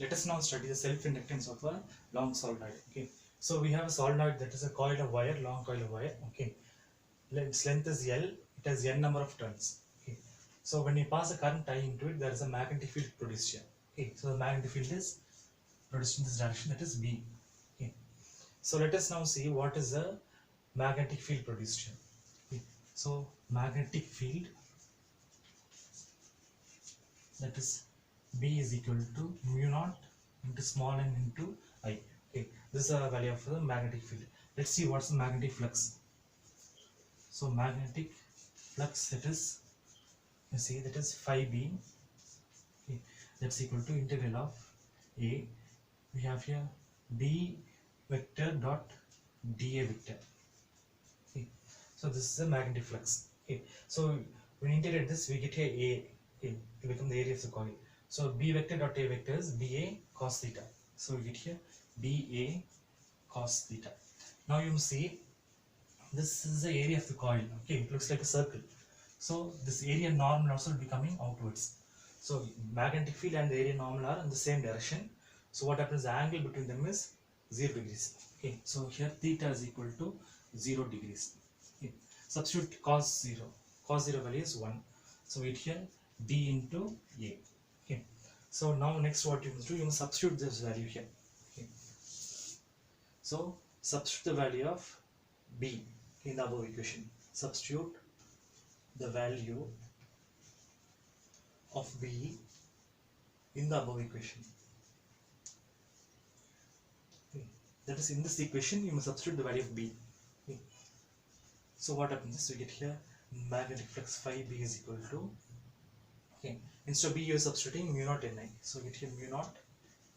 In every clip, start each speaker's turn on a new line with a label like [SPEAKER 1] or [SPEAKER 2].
[SPEAKER 1] Let us now study the self-inductance of a long solenoid. Okay, so we have a solenoid that is a coil of wire, long coil of wire. Okay, its length is L, it has n number of turns. Okay, so when you pass a current I into it, there is a magnetic field produced here. Okay, so the magnetic field is produced in this direction, that is B. Okay, so let us now see what is the magnetic field produced here. Okay, so magnetic field, that is B is equal to mu naught into small n into I. Okay, this is the value of the magnetic field. Let's see what's the magnetic flux. So magnetic flux, that is, you see, that is phi B. Okay, that's equal to integral of A. We have here B vector dot dA vector. Okay, so this is the magnetic flux. Okay, so when we integrate this, we get here A. Okay, to become the area of the coil. So B vector dot A vector is BA cos theta. So we get here BA cos theta. Now you see, this is the area of the coil. Okay, it looks like a circle. So this area normal also will be coming outwards. So magnetic field and the area normal are in the same direction. So what happens, the angle between them is 0 degrees. Okay, so here theta is equal to 0 degrees. Okay, substitute cos 0. Cos 0 value is 1. So it here D into A. Okay, so now next what you must do, you must substitute this value here. Okay, so substitute the value of B in the above equation. Substitute the value of B in the above equation. Okay, that is, in this equation you must substitute the value of B. Okay, so what happens is, we get here magnetic flux phi B is equal to, okay, instead of B you are substituting mu naught Ni. So we get here mu naught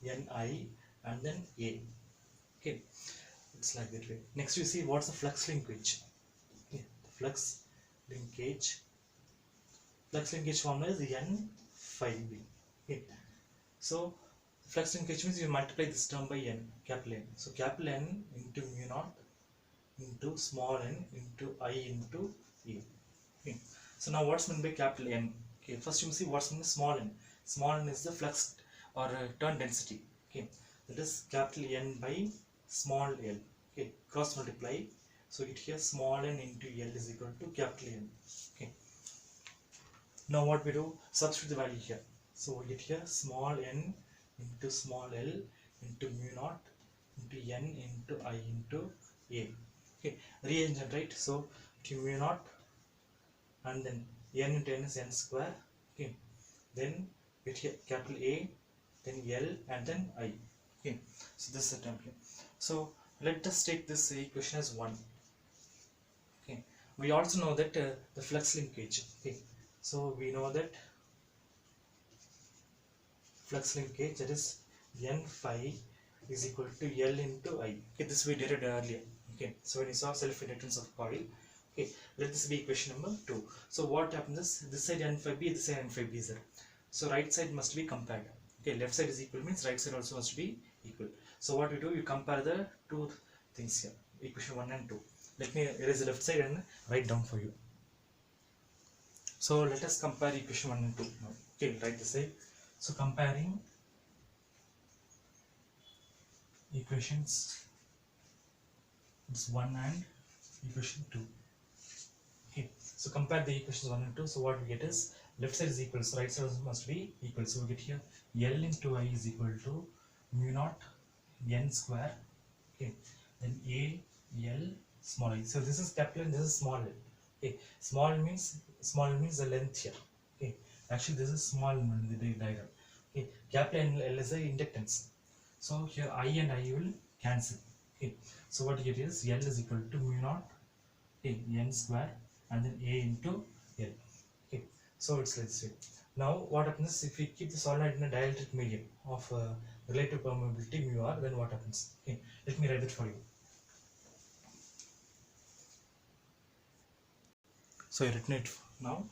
[SPEAKER 1] Ni and then A. Okay, it's like that way. Next you see what's the flux linkage. Okay, the flux linkage formula is N phi B. Okay, so flux linkage means you multiply this term by N, capital N. So capital N into mu naught into small n into I into A. Okay, so now what's meant by capital N? Okay, first you must see what's meant by small n. Small n is the flux or turn density. Okay, that is capital N by small l. Okay, cross multiply. So it here small n into L is equal to capital N. Okay, now what we do, substitute the value here. So we get here small n into small l into mu naught into N into I into A. Okay, rearrange, right? So mu naught and then N into N is N square. Okay, then get here capital A, then L and then I. Okay, so this is the term here. So let us take this equation as 1. Okay, we also know that the flux linkage. Okay, so we know that flux linkage, that is N phi is equal to L into I. Okay, this we did earlier. Okay, so when you saw self-inductance of coil. Okay, let this be equation number 2. So what happens is, this side N phi B, this side N phi B is there. So right side must be compared. Okay, left side is equal means right side also must be equal. So what we do, you compare the two things here, equation 1 and 2. Let me erase the left side and write down for you. So let us compare equation 1 and 2 now. Okay, write the side. So comparing equations, it's 1 and equation 2. Okay, so compare the equations 1 and 2. So what we get is, left side is equal, so right side must be equal. So we get here L into I is equal to mu naught N square. Okay, then A L small I. So this is capital and this is small l. Okay, small means the length here. Okay, actually this is small in the diagram. Okay, capital L is the inductance. So here I and I will cancel. Okay, so what you get is L is equal to mu naught N square and then A into L. Okay, so it's like this way. Now what happens is, if we keep the solenoid in a dielectric medium of relative permeability mu r, then what happens? Okay, let me write it for you. So I written it now.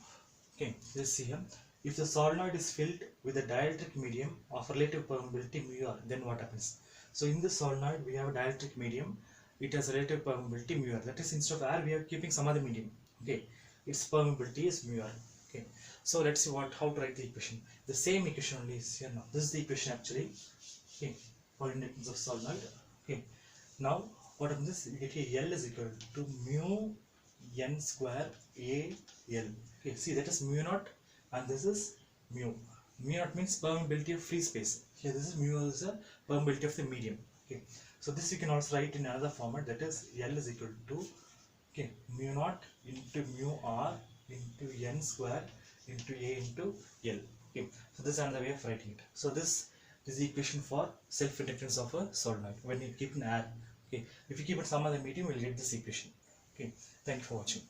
[SPEAKER 1] Okay, let's see here. If the solenoid is filled with a dielectric medium of relative permeability mu r, then what happens? So in this solenoid we have a dielectric medium. It has relative permeability mu r. That is, instead of air we are keeping some other medium. Okay, its permeability is mu r. Okay, so let's see how to write the equation. The same equation only is here now. This is the equation actually. Okay, for inductance of solenoid. Okay, now what happens is you get here L is equal to mu n square A L. Okay, see that is mu naught and this is mu. Mu naught means permeability of free space. Here this is mu is a permeability of the medium. Okay, so this you can also write in another format, that is L is equal to, okay, mu naught into mu r into n square into A into L. Okay, so this is another way of writing it. So this is the equation for self-inductance of a solenoid when you keep in air. Okay, if you keep it some other medium, we'll get this equation. Okay, thank you for watching.